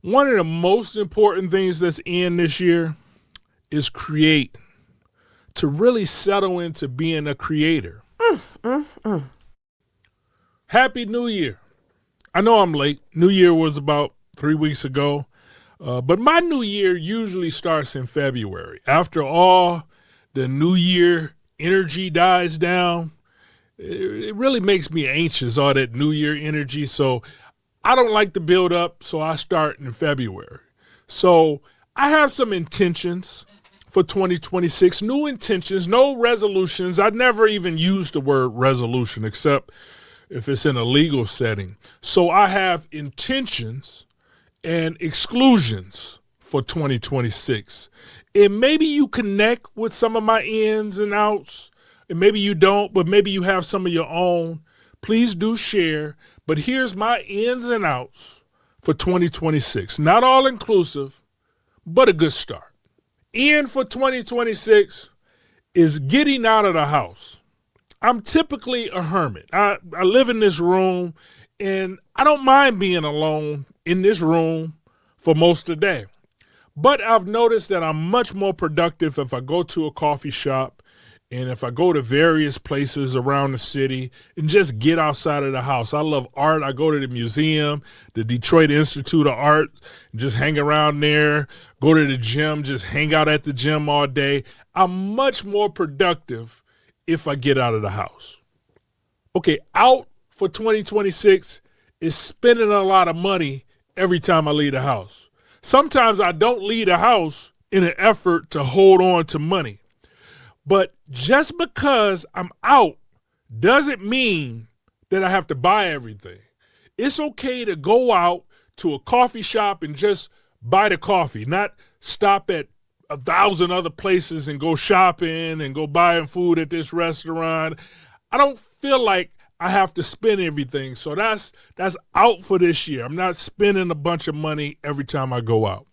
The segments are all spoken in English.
One of the most important things that's in this year is create, to really settle into being a creator. Happy New Year. I know I'm late. New Year was about 3 weeks ago, but my New Year usually starts in February. After all the New Year energy dies down, it really makes me anxious, all that New Year energy. So I don't like to build up, so I start in February. So I have some intentions for 2026, new intentions, no resolutions. I never even use the word resolution except if it's in a legal setting. So I have intentions and exclusions for 2026. And maybe you connect with some of my ins and outs, and maybe you don't, but maybe you have some of your own. Please do share. But here's my ins and outs for 2026. Not all inclusive, but a good start. In for 2026 is getting out of the house. I'm typically a hermit. I live in this room, and I don't mind being alone in this room for most of the day. But I've noticed that I'm much more productive if I go to a coffee shop and if I go to various places around the city and just get outside of the house. I love art. I go to the museum, the Detroit Institute of Art, just hang around there, go to the gym, just hang out at the gym all day. I'm much more productive if I get out of the house. Okay, out for 2026 is spending a lot of money every time I leave the house. Sometimes I don't leave the house in an effort to hold on to money. But just because I'm out doesn't mean that I have to buy everything. It's okay to go out to a coffee shop and just buy the coffee, not stop at 1,000 other places and go shopping and go buying food at this restaurant. I don't feel like I have to spend everything. So that's out for this year. I'm not spending a bunch of money every time I go out.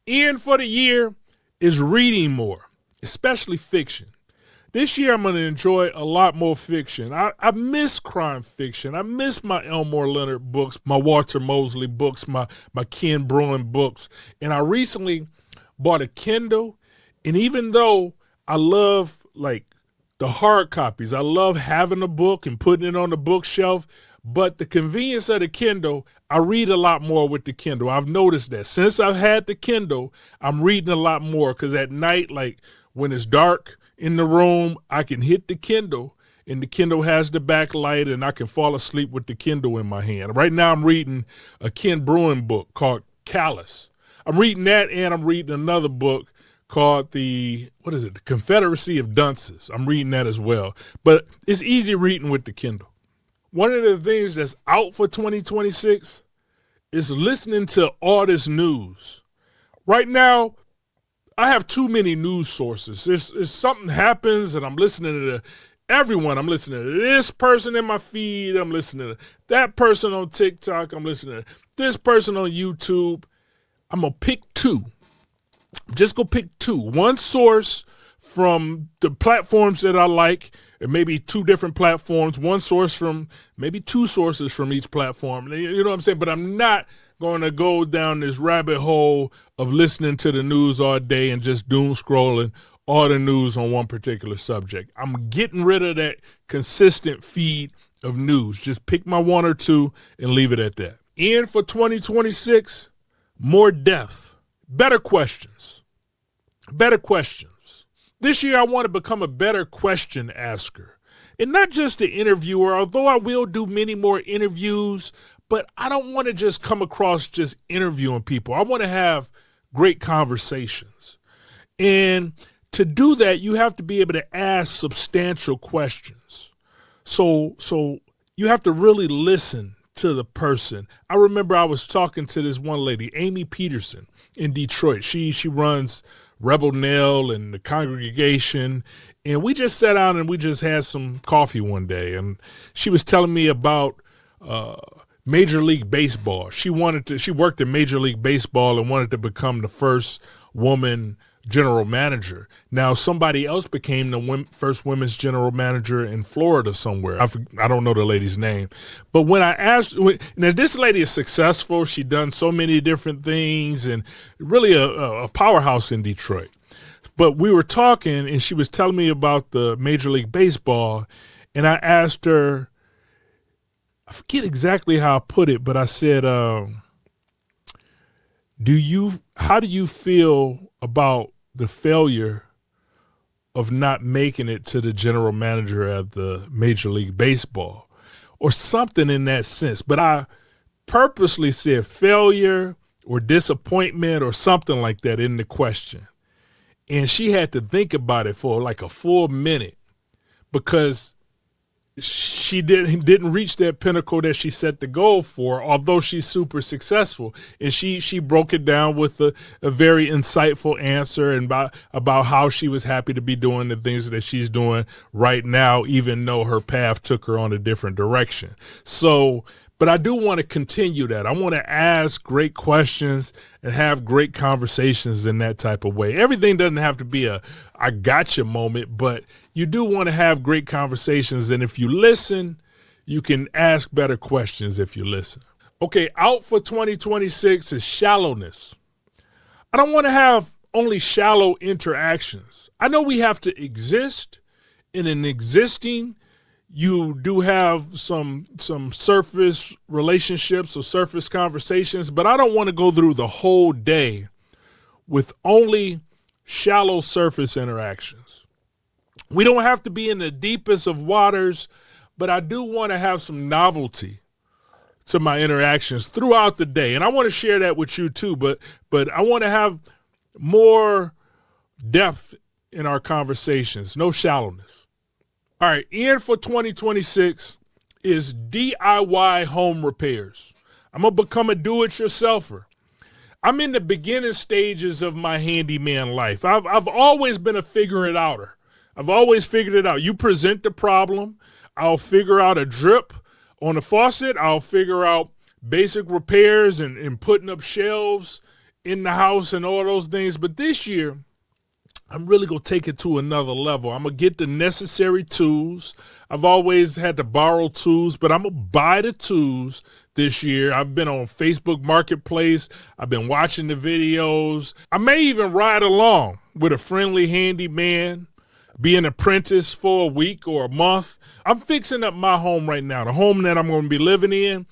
In for the year is reading more, especially fiction. This year, I'm going to enjoy a lot more fiction. I miss crime fiction. I miss my Elmore Leonard books, my Walter Mosley books, my Ken Bruin books. And I recently bought a Kindle. And even though I love like the hard copies, I love having a book and putting it on the bookshelf, but the convenience of the Kindle, I read a lot more with the Kindle. I've noticed that since I've had the Kindle, I'm reading a lot more because at night, like when it's dark in the room, I can hit the Kindle and the Kindle has the backlight and I can fall asleep with the Kindle in my hand. Right now I'm reading a Ken Bruin book called Callous. I'm reading that and I'm reading another book called the Confederacy of Dunces. I'm reading that as well. But it's easy reading with the Kindle. One of the things that's out for 2026 is listening to all this news. Right now, I have too many news sources. If something happens and I'm listening to everyone. I'm listening to this person in my feed. I'm listening to that person on TikTok. I'm listening to this person on YouTube. I'm going to pick two. Just go pick two. One source from the platforms that I like, and maybe two different platforms. One source from maybe two sources from each platform. You know what I'm saying? But I'm not going to go down this rabbit hole of listening to the news all day and just doom scrolling all the news on one particular subject. I'm getting rid of that consistent feed of news. Just pick my one or two and leave it at that. In for 2026, more depth, better questions. This year, I want to become a better question asker. And not just an interviewer, although I will do many more interviews, but I don't want to just come across just interviewing people. I want to have great conversations. And to do that, you have to be able to ask substantial questions. So you have to really listen to the person. I remember I was talking to this one lady, Amy Peterson, in Detroit. She runs Rebel Nail and the Congregation, and we just sat down and we just had some coffee one day, and she was telling me about Major League Baseball. She worked in Major League Baseball and wanted to become the first woman general manager. Now somebody else became the first women's general manager in Florida somewhere. I don't know the lady's name. But when I asked, now this lady is successful. She done so many different things and really a powerhouse in Detroit. But we were talking and she was telling me about the Major League Baseball. And I asked her, I forget exactly how I put it, but I said, how do you feel about the failure of not making it to the general manager at the Major League Baseball or something in that sense? But I purposely said failure or disappointment or something like that in the question. And she had to think about it for like a full minute because she didn't reach that pinnacle that she set the goal for, although she's super successful. And she broke it down with a very insightful answer and about how she was happy to be doing the things that she's doing right now, even though her path took her on a different direction. So, but I do want to continue that. I want to ask great questions and have great conversations in that type of way. Everything doesn't have to be a I gotcha moment, but you do want to have great conversations. And if you listen, you can ask better questions if you listen. Okay, out for 2026 is shallowness. I don't want to have only shallow interactions. I know we have to exist in an existing. You do have some surface relationships or surface conversations, but I don't want to go through the whole day with only shallow surface interactions. We don't have to be in the deepest of waters, but I do want to have some novelty to my interactions throughout the day. And I want to share that with you too, but I want to have more depth in our conversations, no shallowness. All right, in for 2026 is DIY home repairs. I'm going to become a do-it-yourselfer. I'm in the beginning stages of my handyman life. I've always been a figure-it-outer. I've always figured it out. You present the problem, I'll figure out a drip on the faucet. I'll figure out basic repairs and putting up shelves in the house and all those things. But this year, I'm really going to take it to another level. I'm going to get the necessary tools. I've always had to borrow tools, but I'm going to buy the tools this year. I've been on Facebook Marketplace. I've been watching the videos. I may even ride along with a friendly handyman, be an apprentice for a week or a month. I'm fixing up my home right now, the home that I'm going to be living in,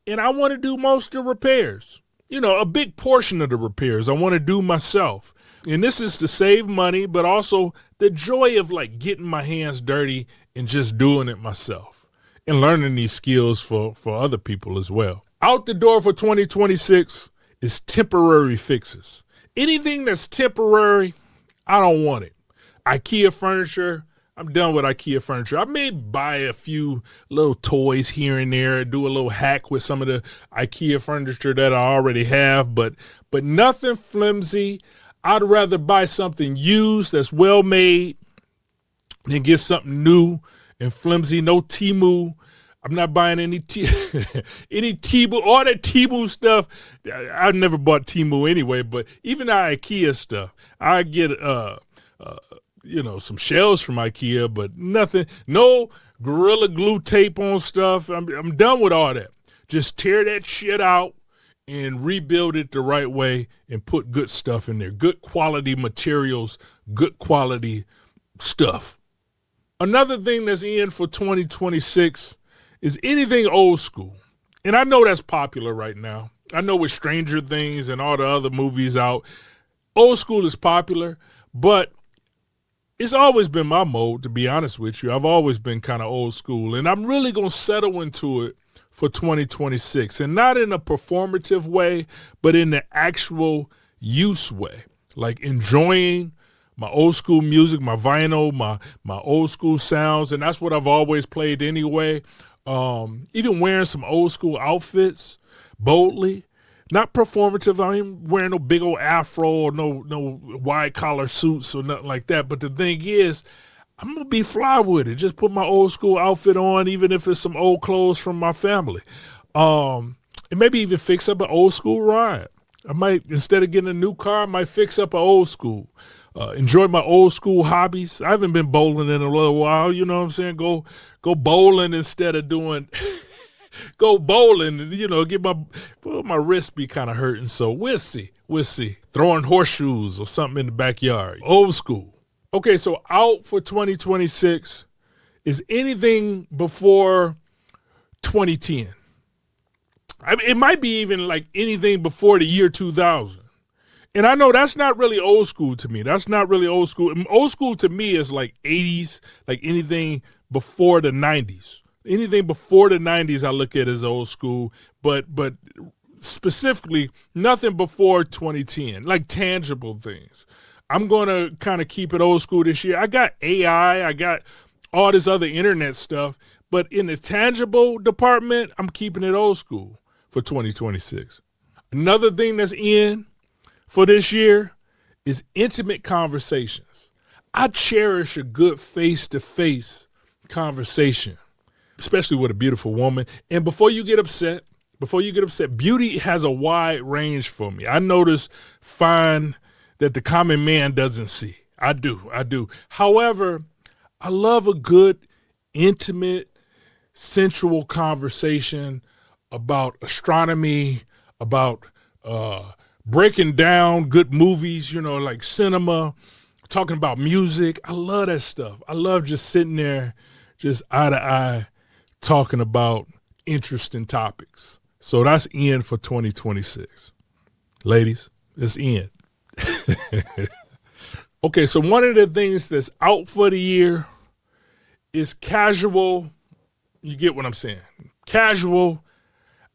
and I want to do most of the repairs. You know, a big portion of the repairs I want to do myself. And this is to save money, but also the joy of like getting my hands dirty and just doing it myself and learning these skills for other people as well. Out the door for 2026 is temporary fixes. Anything that's temporary, I don't want it. IKEA furniture, I'm done with IKEA furniture. I may buy a few little toys here and there, do a little hack with some of the IKEA furniture that I already have, but nothing flimsy. I'd rather buy something used that's well made than get something new and flimsy. No Temu. I'm not buying any any Temu, all that Temu stuff. I've never bought Temu anyway, but even the IKEA stuff, I get some shelves from IKEA, but nothing, no Gorilla Glue tape on stuff. I'm done with all that. Just tear that shit out and rebuild it the right way and put good stuff in there. Good quality materials, good quality stuff. Another thing that's in for 2026 is anything old school. And I know that's popular right now. I know with Stranger Things and all the other movies out, old school is popular, but it's always been my mode, to be honest with you. I've always been kind of old school, and I'm really going to settle into it for 2026, and not in a performative way, but in the actual use way, like enjoying my old school music, my vinyl, my old school sounds, and that's what I've always played anyway. Even wearing some old school outfits boldly, not performative. I ain't wearing no big old afro or no wide collar suits or nothing like that. But the thing is, I'm going to be fly with it. Just put my old school outfit on, even if it's some old clothes from my family. And maybe even fix up an old school ride. I might, instead of getting a new car, I might fix up an old school. enjoy my old school hobbies. I haven't been bowling in a little while. You know what I'm saying? Go bowling instead of doing go bowling and, get my wrist be kind of hurting. So we'll see. Throwing horseshoes or something in the backyard. Old school. Okay, so out for 2026 is anything before 2010. It might be even like anything before the year 2000. And I know that's not really old school to me. That's not really old school. Old school to me is like 80s, like anything before the 90s. Anything before the 90s I look at as old school, but specifically nothing before 2010, like tangible things. I'm going to kind of keep it old school this year. I got AI, I got all this other internet stuff, but in the tangible department, I'm keeping it old school for 2026. Another thing that's in for this year is intimate conversations. I cherish a good face-to-face conversation, especially with a beautiful woman. And before you get upset, beauty has a wide range for me. I find that the common man doesn't see. I do. However, I love a good, intimate, sensual conversation about astronomy, about breaking down good movies, like cinema, talking about music. I love that stuff. I love just sitting there, just eye to eye, talking about interesting topics. So that's in for 2026. Ladies, it's in. Okay, so one of the things that's out for the year is casual. You get what I'm saying? Casual.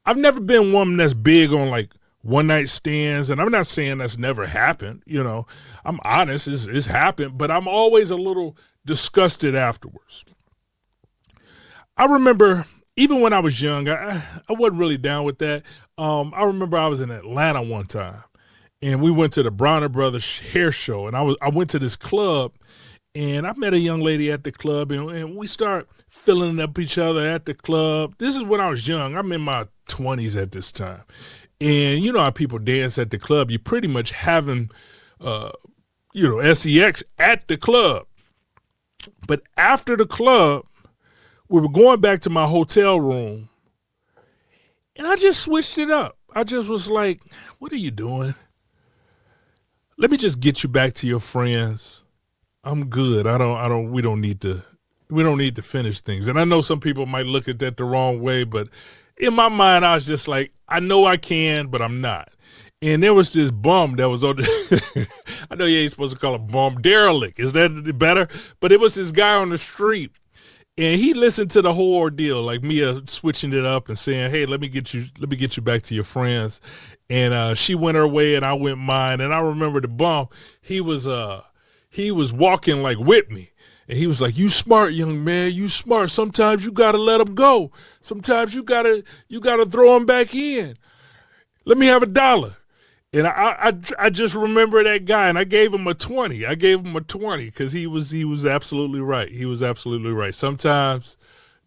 I've never been one that's big on like one night stands, and I'm not saying that's never happened. I'm honest, it's happened, but I'm always a little disgusted afterwards. I remember even when I was young, I wasn't really down with that. I remember I was in Atlanta one time, and we went to the Bronner Brothers hair show, and I went to this club, and I met a young lady at the club, and we start filling up each other at the club. This is when I was young. I'm in my 20s at this time. And you know how people dance at the club. You're pretty much having, sex at the club. But after the club, we were going back to my hotel room, and I just switched it up. I just was like, what are you doing? Let me just get you back to your friends. I'm good. We don't need to finish things. And I know some people might look at that the wrong way, but in my mind, I was just like, I know I can, but I'm not. And there was this bum that was on the, I know you ain't supposed to call it bum, derelict. Is that better? But it was this guy on the street, and he listened to the whole ordeal, like me switching it up and saying, hey, let me get you back to your friends. And she went her way and I went mine. And I remember the bum, he was walking like with me. And he was like, you smart, young man, you smart. Sometimes you got to let them go. Sometimes you got to throw them back in. Let me have $1. And I just remember that guy, and I gave him a 20. Because he was absolutely right. He was absolutely right. Sometimes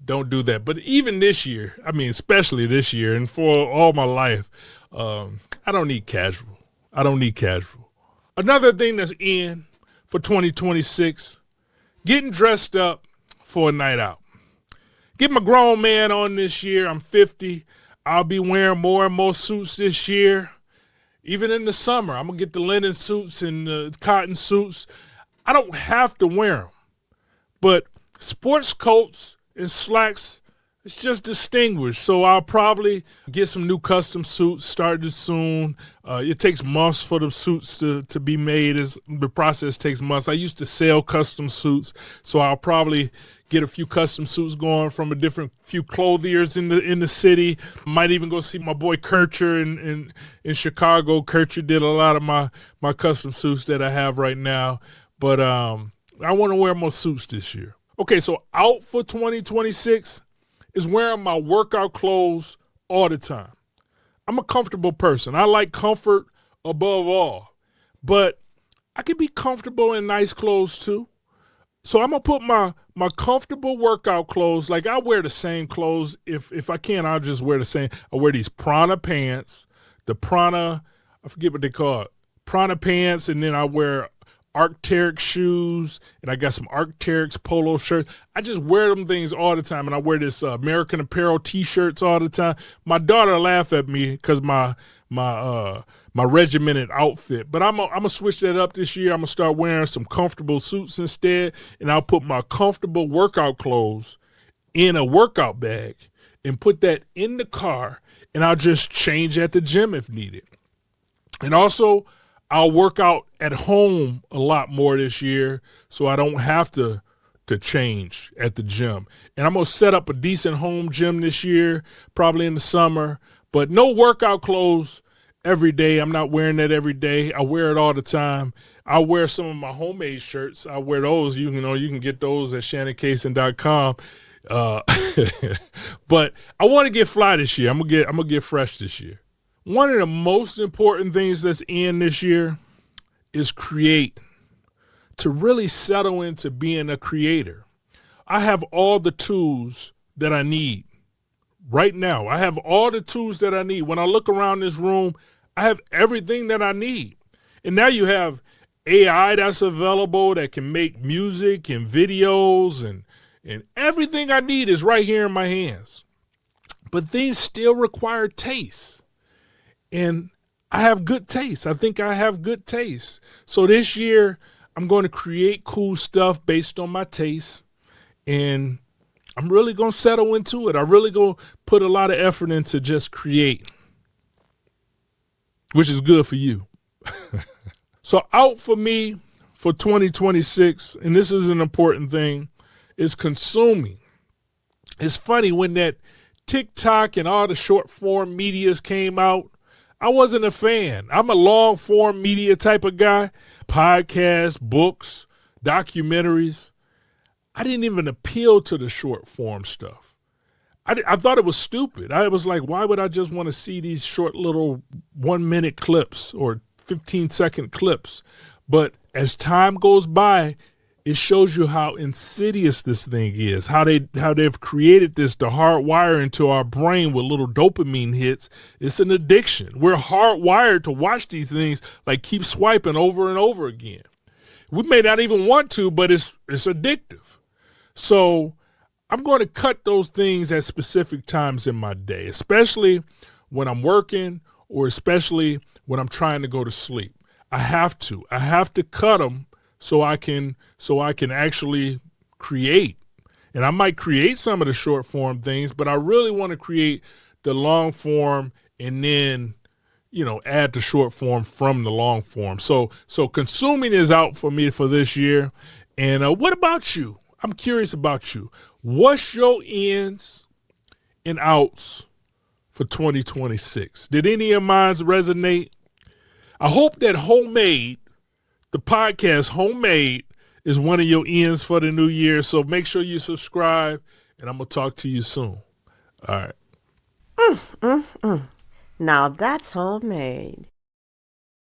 don't do that. But even this year, especially this year and for all my life, I don't need casual. Another thing that's in for 2026, getting dressed up for a night out. Get my grown man on this year. I'm 50. I'll be wearing more and more suits this year. Even in the summer, I'm going to get the linen suits and the cotton suits. I don't have to wear them. But sports coats and slacks, it's just distinguished. So I'll probably get some new custom suits started soon. It takes months for the suits to be made. The process takes months. I used to sell custom suits, so I'll probably get a few custom suits going from a few clothiers in the city. Might even go see my boy Kircher in Chicago. Kircher did a lot of my custom suits that I have right now. But I want to wear more suits this year. Okay, so out for 2026 is wearing my workout clothes all the time. I'm a comfortable person. I like comfort above all. But I can be comfortable in nice clothes too. So I'm going to put my comfortable workout clothes, like I wear the same clothes. If I can, I'll just wear the same. I wear these Prana pants, I forget what they call it, Prana pants, and then I wear Arc'teryx shoes, and I got some Arc'teryx polo shirts. I just wear them things all the time, and I wear this American Apparel T-shirts all the time. My daughter laughed at me because my regimented outfit, but I'm gonna switch that up this year. I'm gonna start wearing some comfortable suits instead, and I'll put my comfortable workout clothes in a workout bag and put that in the car, and I'll just change at the gym if needed. And also, I'll work out at home a lot more this year so I don't have to change at the gym. And I'm going to set up a decent home gym this year, probably in the summer, but no workout clothes every day. I'm not wearing that every day. I wear it all the time. I wear some of my homemade shirts. I wear those. You can get those at shannoncason.com. But I want to get fly this year. I'm gonna get fresh this year. One of the most important things that's in this year is create. To really settle into being a creator. I have all the tools that I need right now. I have all the tools that I need. When I look around this room, I have everything that I need. And now you have AI that's available that can make music and videos, and everything I need is right here in my hands. But things still require taste. And I have good taste. I think I have good taste. So this year, I'm going to create cool stuff based on my taste. And I'm really going to settle into it. I really going to put a lot of effort into just create, which is good for you. So out for me for 2026, and this is an important thing, is consuming. It's funny, when that TikTok and all the short form medias came out, I wasn't a fan. I'm a long form media type of guy. Podcasts, books, documentaries. I didn't even appeal to the short form stuff. I thought it was stupid. I was like, why would I just want to see these short little 1 minute clips or 15-second clips? But as time goes by, it shows you how insidious this thing is, how they've created this to hardwire into our brain with little dopamine hits. It's an addiction. We're hardwired to watch these things, like keep swiping over and over again. We may not even want to, but it's addictive. So I'm going to cut those things at specific times in my day, especially when I'm working or especially when I'm trying to go to sleep. I have to cut them so I can actually create. And I might create some of the short form things, but I really want to create the long form and then, add the short form from the long form. So consuming is out for me for this year. And what about you? I'm curious about you. What's your ins and outs for 2026? Did any of mine resonate? I hope that Homemade, the podcast Homemade, is one of your ends for the new year. So make sure you subscribe, and I'm going to talk to you soon. All right. Now that's homemade.